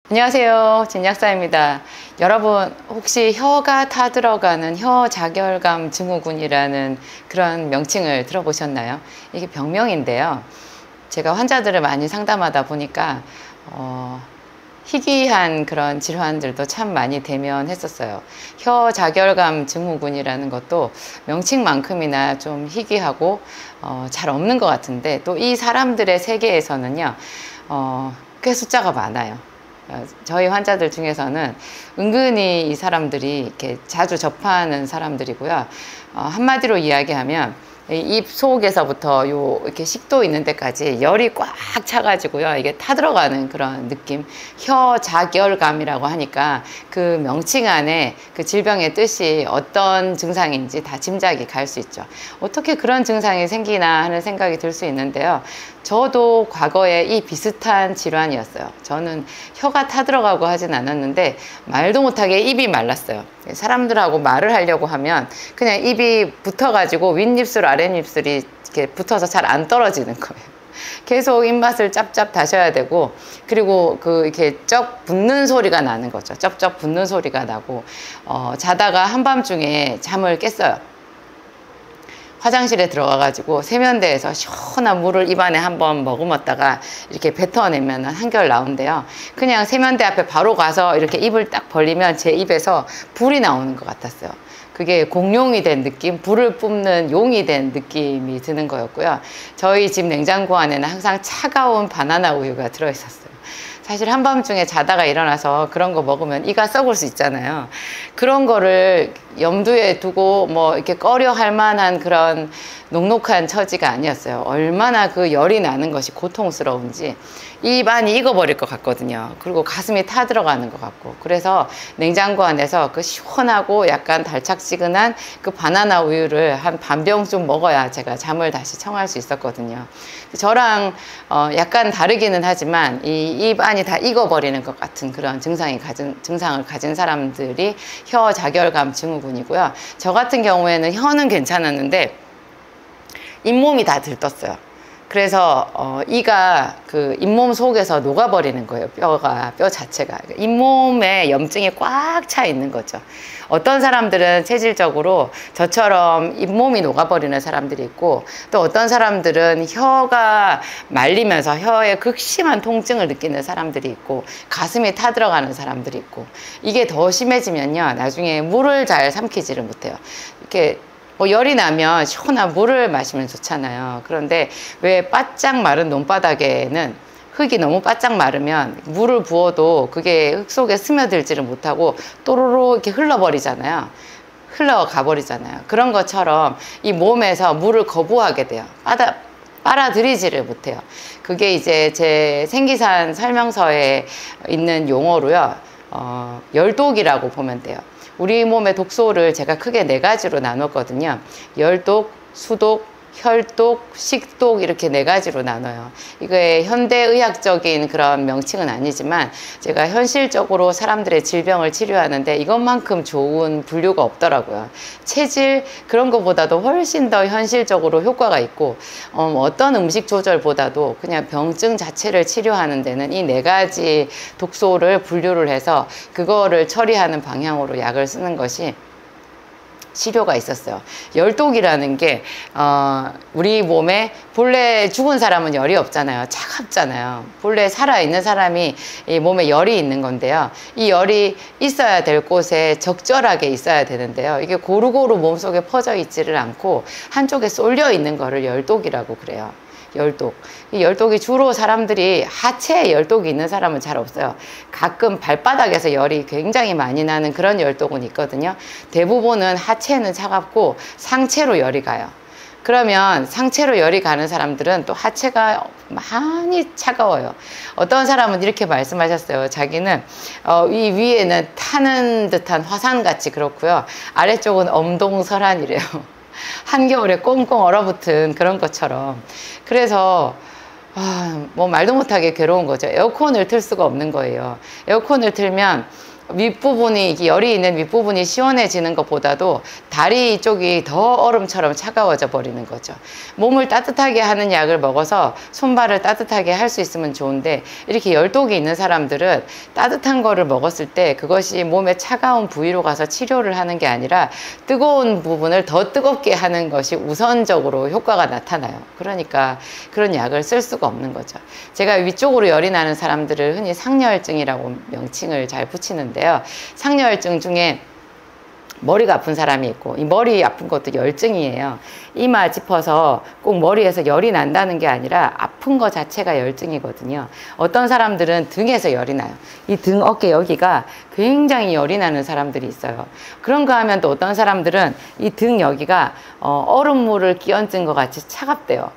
안녕하세요, 진약사입니다. 여러분 혹시 혀가 타들어가는 혀자결감 증후군이라는 그런 명칭을 들어보셨나요? 이게 병명인데요. 제가 환자들을 많이 상담하다 보니까 희귀한 그런 질환들도 참 많이 대면했었어요. 혀자결감 증후군이라는 것도 명칭만큼이나 좀 희귀하고 잘 없는 것 같은데, 또 이 사람들의 세계에서는요 꽤 숫자가 많아요. 저희 환자들 중에서는 은근히 이 사람들이 이렇게 자주 접하는 사람들이고요. 한마디로 이야기하면 입 속에서부터 이렇게 식도 있는 데까지 열이 꽉 차가지고요. 이게 타들어가는 그런 느낌. 혀자결감이라고 하니까 그 명칭 안에 그 질병의 뜻이 어떤 증상인지 다 짐작이 갈 수 있죠. 어떻게 그런 증상이 생기나 하는 생각이 들 수 있는데요. 저도 과거에 이 비슷한 질환이었어요. 저는 혀가 타들어가고 하진 않았는데 말도 못하게 입이 말랐어요. 사람들하고 말을 하려고 하면 그냥 입이 붙어가지고 윗입술 아랫입술이 이렇게 붙어서 잘 안 떨어지는 거예요. 계속 입맛을 짭짭 다셔야 되고, 그리고 이렇게 쩍 붙는 소리가 나는 거죠. 쩍쩍 붙는 소리가 나고, 자다가 한밤중에 잠을 깼어요. 화장실에 들어가가지고 세면대에서 시원한 물을 입안에 한번 머금었다가 이렇게 뱉어내면 한결 나온대요. 그냥 세면대 앞에 바로 가서 이렇게 입을 딱 벌리면 제 입에서 불이 나오는 것 같았어요. 그게 공룡이 된 느낌, 불을 뿜는 용이 된 느낌이 드는 거였고요. 저희 집 냉장고 안에는 항상 차가운 바나나 우유가 들어있었어요. 사실 한밤중에 자다가 일어나서 그런 거 먹으면 이가 썩을 수 있잖아요. 그런 거를 염두에 두고 이렇게 꺼려 할 만한 그런 녹록한 처지가 아니었어요. 얼마나 그 열이 나는 것이 고통스러운지 입 안이 익어버릴 것 같거든요. 그리고 가슴이 타들어가는 것 같고, 그래서 냉장고 안에서 그 시원하고 약간 달짝지근한 그 바나나 우유를 한 반병쯤 먹어야 제가 잠을 다시 청할 수 있었거든요. 저랑 약간 다르기는 하지만 이 입 안이 다 익어버리는 것 같은 그런 증상을 가진 사람들이 혀자결감 증후군이고요. 저 같은 경우에는 혀는 괜찮았는데 잇몸이 다 들떴어요. 그래서 이가 그 잇몸 속에서 녹아버리는 거예요. 뼈 자체가. 잇몸에 염증이 꽉 차 있는 거죠. 어떤 사람들은 체질적으로 저처럼 잇몸이 녹아버리는 사람들이 있고, 또 어떤 사람들은 혀가 말리면서 혀에 극심한 통증을 느끼는 사람들이 있고, 가슴이 타들어가는 사람들이 있고, 이게 더 심해지면요, 나중에 물을 잘 삼키지를 못해요. 이렇게 열이 나면 시원한 물을 마시면 좋잖아요. 그런데 왜 바짝 마른 논바닥에는 흙이 너무 바짝 마르면 물을 부어도 그게 흙 속에 스며들지를 못하고 또로로 이렇게 흘러버리잖아요. 흘러가버리잖아요. 그런 것처럼 이 몸에서 물을 거부하게 돼요. 빨아들이지를 못해요. 그게 이제 제 생기산 설명서에 있는 용어로요, 열독이라고 보면 돼요. 우리 몸의 독소를 제가 크게 4가지로 나눴거든요. 열독, 수독, 혈독, 식독, 이렇게 4가지로 나눠요. 이게 현대의학적인 그런 명칭은 아니지만 제가 현실적으로 사람들의 질병을 치료하는데 이것만큼 좋은 분류가 없더라고요. 체질 그런 것보다도 훨씬 더 현실적으로 효과가 있고, 어떤 음식 조절보다도 그냥 병증 자체를 치료하는 데는 이 4가지 독소를 분류를 해서 그거를 처리하는 방향으로 약을 쓰는 것이 치료가 있었어요. 열독이라는 게 우리 몸에 본래 죽은 사람은 열이 없잖아요. 차갑잖아요. 본래 살아있는 사람이 이 몸에 열이 있는 건데요. 이 열이 있어야 될 곳에 적절하게 있어야 되는데요. 이게 고루고루 몸속에 퍼져 있지를 않고 한쪽에 쏠려 있는 거를 열독이라고 그래요. 열독. 이 열독이 주로 사람들이 하체에 열독이 있는 사람은 잘 없어요. 가끔 발바닥에서 열이 굉장히 많이 나는 그런 열독은 있거든요. 대부분은 하체는 차갑고 상체로 열이 가요. 그러면 상체로 열이 가는 사람들은 또 하체가 많이 차가워요. 어떤 사람은 이렇게 말씀하셨어요. 자기는 이 위에는 타는 듯한 화산같이 그렇고요, 아래쪽은 엄동설한이래요. 한겨울에 꽁꽁 얼어붙은 그런 것처럼. 그래서 말도 못하게 괴로운 거죠. 에어컨을 틀 수가 없는 거예요. 에어컨을 틀면 윗부분이 이게 열이 있는 윗부분이 시원해지는 것보다도 다리 쪽이 더 얼음처럼 차가워져 버리는 거죠. 몸을 따뜻하게 하는 약을 먹어서 손발을 따뜻하게 할 수 있으면 좋은데 이렇게 열독이 있는 사람들은 따뜻한 거를 먹었을 때 그것이 몸의 차가운 부위로 가서 치료를 하는 게 아니라 뜨거운 부분을 더 뜨겁게 하는 것이 우선적으로 효과가 나타나요. 그러니까 그런 약을 쓸 수가 없는 거죠. 제가 위쪽으로 열이 나는 사람들을 흔히 상열증이라고 명칭을 잘 붙이는데요. 상열증 중에 머리가 아픈 사람이 있고, 이 머리 아픈 것도 열증이에요. 이마 짚어서 꼭 머리에서 열이 난다는 게 아니라 아픈 거 자체가 열증이거든요. 어떤 사람들은 등에서 열이 나요. 이 등 어깨 여기가 굉장히 열이 나는 사람들이 있어요. 그런가 하면 또 어떤 사람들은 이 등 여기가 얼음물을 끼얹은 것 같이 차갑대요.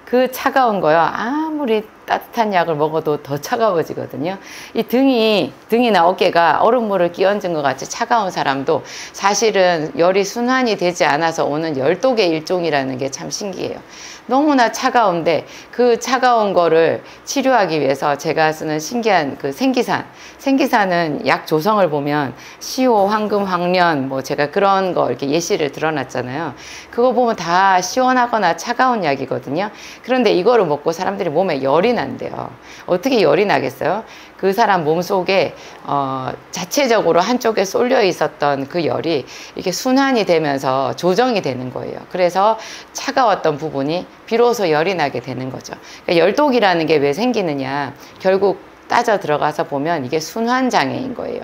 그 차가운 거요, 아무리 따뜻한 약을 먹어도 더 차가워지거든요. 이 등이나 어깨가 얼음물을 끼얹은 것 같이 차가운 사람도 사실은 열이 순환이 되지 않아서 오는 열독의 일종이라는 게 참 신기해요. 너무나 차가운데 그 차가운 거를 치료하기 위해서 제가 쓰는 신기한 그 생기산은 약 조성을 보면 시호, 황금, 황련 뭐 제가 그런 거 이렇게 예시를 들어놨잖아요. 그거 보면 다 시원하거나 차가운 약이거든요. 그런데 이거를 먹고 사람들이 몸에 열이 난대요. 어떻게 열이 나겠어요? 그 사람 몸속에 자체적으로 한쪽에 쏠려 있었던 그 열이 이렇게 순환이 되면서 조정이 되는 거예요. 그래서 차가웠던 부분이 비로소 열이 나게 되는 거죠. 그러니까 열독이라는 게 왜 생기느냐, 결국 따져 들어가서 보면 이게 순환장애인 거예요.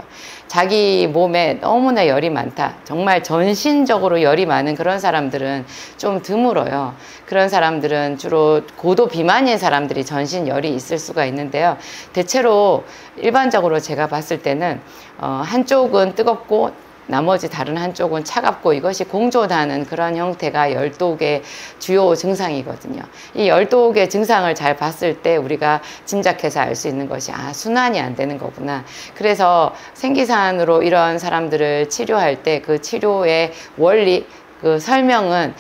자기 몸에 너무나 열이 많다, 정말 전신적으로 열이 많은 그런 사람들은 좀 드물어요. 그런 사람들은 주로 고도 비만인 사람들이 전신 열이 있을 수가 있는데요. 대체로 일반적으로 제가 봤을 때는 한쪽은 뜨겁고 나머지 다른 한쪽은 차갑고 이것이 공존하는 그런 형태가 열독의 주요 증상이거든요. 이 열독의 증상을 잘 봤을 때 우리가 짐작해서 알 수 있는 것이 순환이 안 되는 거구나. 그래서 생기산으로 이런 사람들을 치료할 때 그 치료의 원리, 그 설명은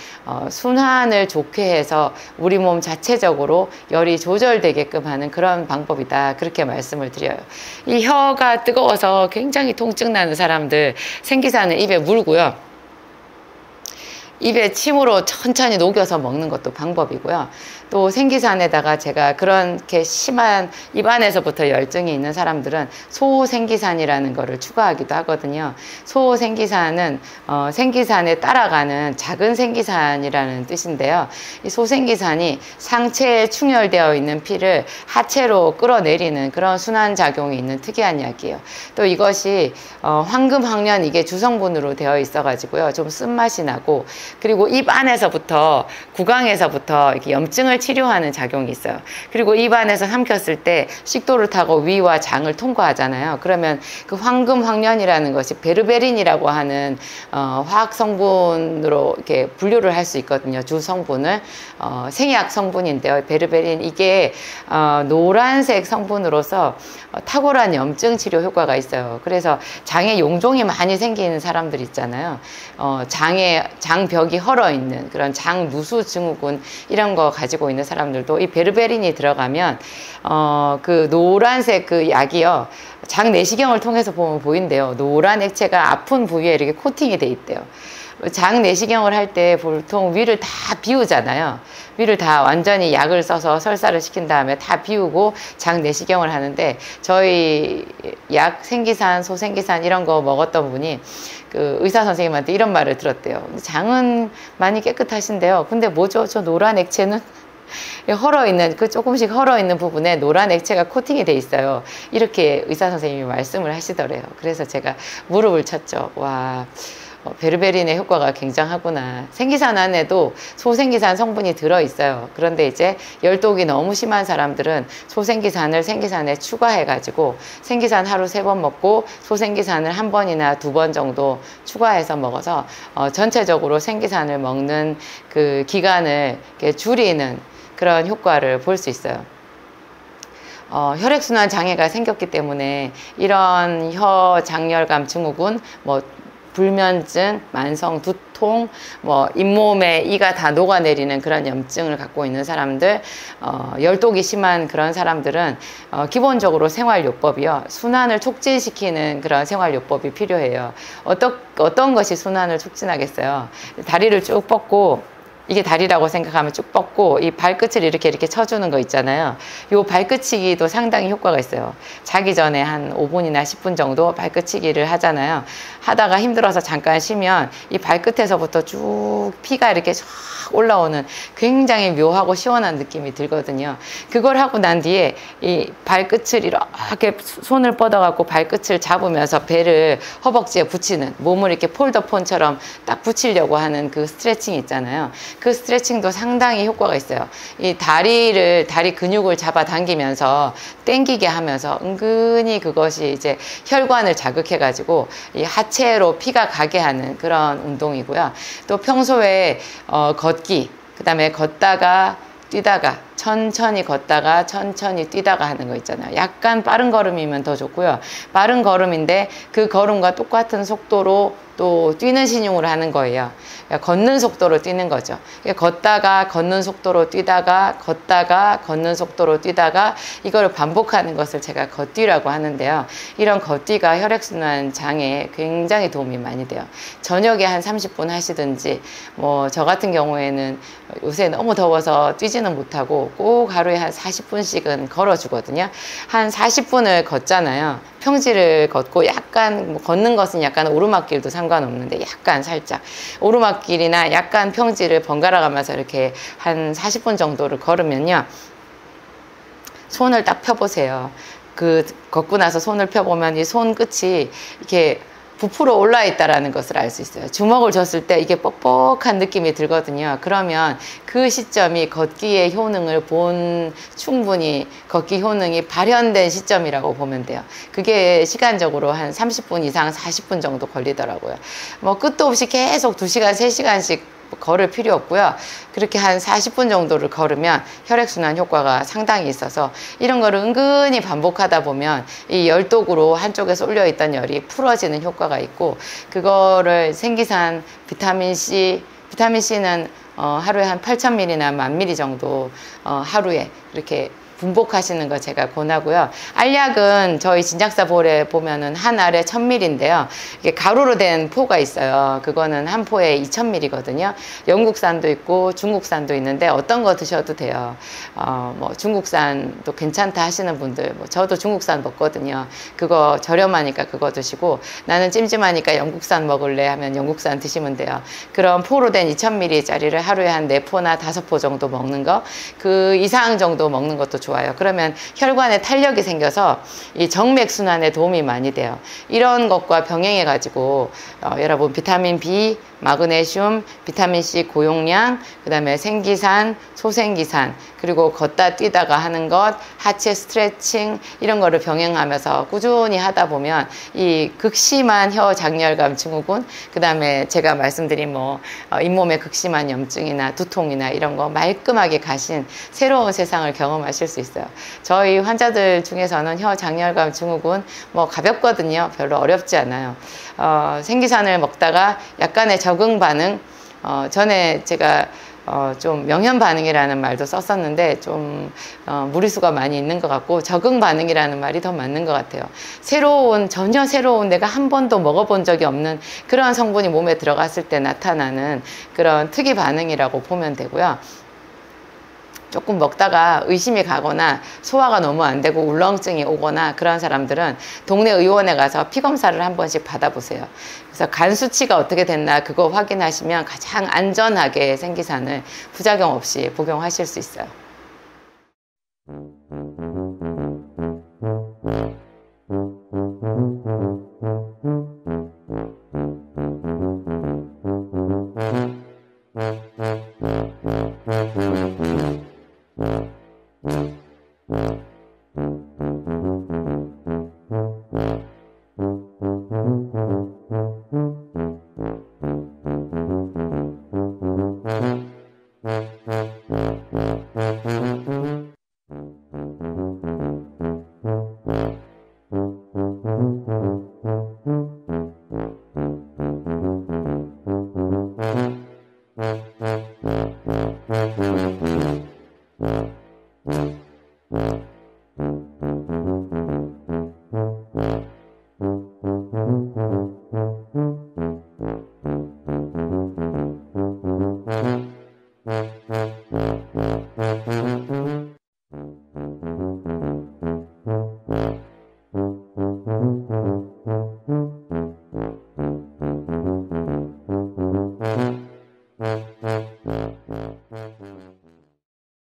순환을 좋게 해서 우리 몸 자체적으로 열이 조절되게끔 하는 그런 방법이다, 그렇게 말씀을 드려요. 이 혀가 뜨거워서 굉장히 통증 나는 사람들 생기산을 입에 물고요, 입에 침으로 천천히 녹여서 먹는 것도 방법이고요. 또 생기산에다가 제가 그렇게 심한 입안에서부터 열증이 있는 사람들은 소생기산이라는 거를 추가하기도 하거든요. 소생기산은 생기산에 따라가는 작은 생기산이라는 뜻인데요. 이 소생기산이 상체에 충혈되어 있는 피를 하체로 끌어내리는 그런 순환작용이 있는 특이한 약이에요. 또 이것이 황금, 황련 이게 주성분으로 되어 있어 가지고요, 좀 쓴맛이 나고, 그리고 입 안에서부터 구강에서부터 이렇게 염증을 치료하는 작용이 있어요. 그리고 입 안에서 삼켰을 때 식도를 타고 위와 장을 통과하잖아요. 그러면 그 황금, 황련이라는 것이 베르베린이라고 하는 화학 성분으로 이렇게 분류를 할 수 있거든요. 주 성분을 생약 성분인데요. 베르베린 이게 노란색 성분으로서 탁월한 염증 치료 효과가 있어요. 그래서 장에 용종이 많이 생기는 사람들 있잖아요. 장벽이 헐어 있는 그런 장 누수 증후군 이런 거 가지고 있는 사람들도 이 베르베린이 들어가면 그 노란색 그 약이요, 장 내시경을 통해서 보면 보인대요. 노란 액체가 아픈 부위에 이렇게 코팅이 돼 있대요. 장 내시경을 할 때 보통 위를 다 비우잖아요. 위를 다 완전히 약을 써서 설사를 시킨 다음에 다 비우고 장 내시경을 하는데, 저희 약 생기산, 소생기산 이런 거 먹었던 분이 그 의사 선생님한테 이런 말을 들었대요. 장은 많이 깨끗하신데요, 근데 뭐죠? 저 노란 액체는? 헐어있는, 그 조금씩 헐어있는 부분에 노란 액체가 코팅이 돼 있어요. 이렇게 의사 선생님이 말씀을 하시더래요. 그래서 제가 무릎을 쳤죠. 와, 베르베린의 효과가 굉장하구나. 생기산 안에도 소생기산 성분이 들어있어요. 그런데 이제 열독이 너무 심한 사람들은 소생기산을 생기산에 추가해가지고 생기산 하루 3번 먹고 소생기산을 1번이나 2번 정도 추가해서 먹어서 전체적으로 생기산을 먹는 그 기간을 이렇게 줄이는 그런 효과를 볼 수 있어요. 혈액순환 장애가 생겼기 때문에 이런 혀 장열감 증후군, 뭐 불면증, 만성 두통, 뭐 잇몸에 이가 다 녹아내리는 그런 염증을 갖고 있는 사람들, 열독이 심한 그런 사람들은 기본적으로 생활요법이요. 순환을 촉진시키는 그런 생활요법이 필요해요. 어떤 것이 순환을 촉진하겠어요? 다리를 쭉 뻗고, 이게 다리라고 생각하면 쭉 뻗고 이 발끝을 이렇게 쳐주는 거 있잖아요. 요 발끝치기도 상당히 효과가 있어요. 자기 전에 한 5분이나 10분 정도 발끝치기를 하잖아요. 하다가 힘들어서 잠깐 쉬면 이 발끝에서부터 쭉 피가 이렇게 쫙 올라오는 굉장히 묘하고 시원한 느낌이 들거든요. 그걸 하고 난 뒤에 이 발끝을 이렇게 손을 뻗어갖고 발끝을 잡으면서 배를 허벅지에 붙이는, 몸을 이렇게 폴더폰처럼 딱 붙이려고 하는 그 스트레칭 있잖아요. 그 스트레칭도 상당히 효과가 있어요. 이 다리 근육을 잡아당기면서 땡기게 하면서 은근히 그것이 이제 혈관을 자극해가지고 이 하체로 피가 가게 하는 그런 운동이고요. 또 평소에 걷기, 그 다음에 걷다가 뛰다가 천천히 걷다가 천천히 뛰다가 하는 거 있잖아요. 약간 빠른 걸음이면 더 좋고요. 빠른 걸음인데 그 걸음과 똑같은 속도로 또 뛰는 신용을 하는 거예요. 그러니까 걷는 속도로 뛰는 거죠. 그러니까 걷다가 걷는 속도로 뛰다가 걷다가 걷는 속도로 뛰다가 이거를 반복하는 것을 제가 걷뛰라고 하는데요. 이런 걷뛰가 혈액순환 장애에 굉장히 도움이 많이 돼요. 저녁에 한 30분 하시든지, 뭐 저 같은 경우에는 요새 너무 더워서 뛰지는 못하고 꼭 하루에 한 40분씩은 걸어주거든요. 한 40분을 걷잖아요. 평지를 걷고 약간 뭐 걷는 것은 약간 오르막길도 상관없는데 약간 살짝 오르막길이나 약간 평지를 번갈아 가면서 이렇게 한 40분 정도를 걸으면요. 손을 딱 펴보세요. 그 걷고 나서 손을 펴보면 이 손 끝이 이렇게 부풀어 올라 있다라는 것을 알 수 있어요. 주먹을 줬을 때 이게 뻑뻑한 느낌이 들거든요. 그러면 그 시점이 걷기의 효능을 충분히 걷기 효능이 발현된 시점이라고 보면 돼요. 그게 시간적으로 한 30분 이상 40분 정도 걸리더라고요. 뭐 끝도 없이 계속 2시간, 3시간씩 걸을 필요 없고요. 그렇게 한 40분 정도를 걸으면 혈액순환 효과가 상당히 있어서 이런 거를 은근히 반복하다 보면 이 열독으로 한쪽에 쏠려 있던 열이 풀어지는 효과가 있고, 그거를 생기산, 비타민C는 하루에 한 8,000ml나 10,000ml 정도 하루에 이렇게 분복하시는 거 제가 권하고요. 알약은 저희 진작사 볼에 보면은 한 알에 1,000ml인데요. 이게 가루로 된 포가 있어요. 그거는 한 포에 2,000ml거든요. 영국산도 있고 중국산도 있는데 어떤 거 드셔도 돼요. 뭐 중국산도 괜찮다 하시는 분들, 뭐 저도 중국산 먹거든요. 그거 저렴하니까 그거 드시고, 나는 찜찜하니까 영국산 먹을래 하면 영국산 드시면 돼요. 그런 포로 된 2,000ml짜리를 하루에 한 4포나 5포 정도 먹는 거, 그 이상 정도 먹는 것도 좋아요. 그러면 혈관에 탄력이 생겨서 이 정맥순환에 도움이 많이 돼요. 이런 것과 병행해 가지고 여러분 비타민 B, 마그네슘, 비타민C 고용량, 그 다음에 생기산, 소생기산, 그리고 걷다 뛰다가 하는 것, 하체 스트레칭, 이런 거를 병행하면서 꾸준히 하다 보면 이 극심한 혀장렬감 증후군, 그 다음에 제가 말씀드린 뭐 잇몸에 극심한 염증이나 두통이나 이런 거 말끔하게 가신 새로운 세상을 경험하실 수 있어요. 저희 환자들 중에서는 혀장렬감 증후군 뭐 가볍거든요. 별로 어렵지 않아요. 생기산을 먹다가 약간의 적응 반응, 전에 제가 좀 명현 반응이라는 말도 썼었는데 좀 무리수가 많이 있는 것 같고 적응 반응이라는 말이 더 맞는 것 같아요. 전혀 새로운, 내가 한 번도 먹어본 적이 없는 그런 성분이 몸에 들어갔을 때 나타나는 그런 특이 반응이라고 보면 되고요. 조금 먹다가 의심이 가거나 소화가 너무 안 되고 울렁증이 오거나 그런 사람들은 동네 의원에 가서 피 검사를 한 번씩 받아보세요. 그래서 간 수치가 어떻게 됐나 그거 확인하시면 가장 안전하게 생기산을 부작용 없이 복용하실 수 있어요.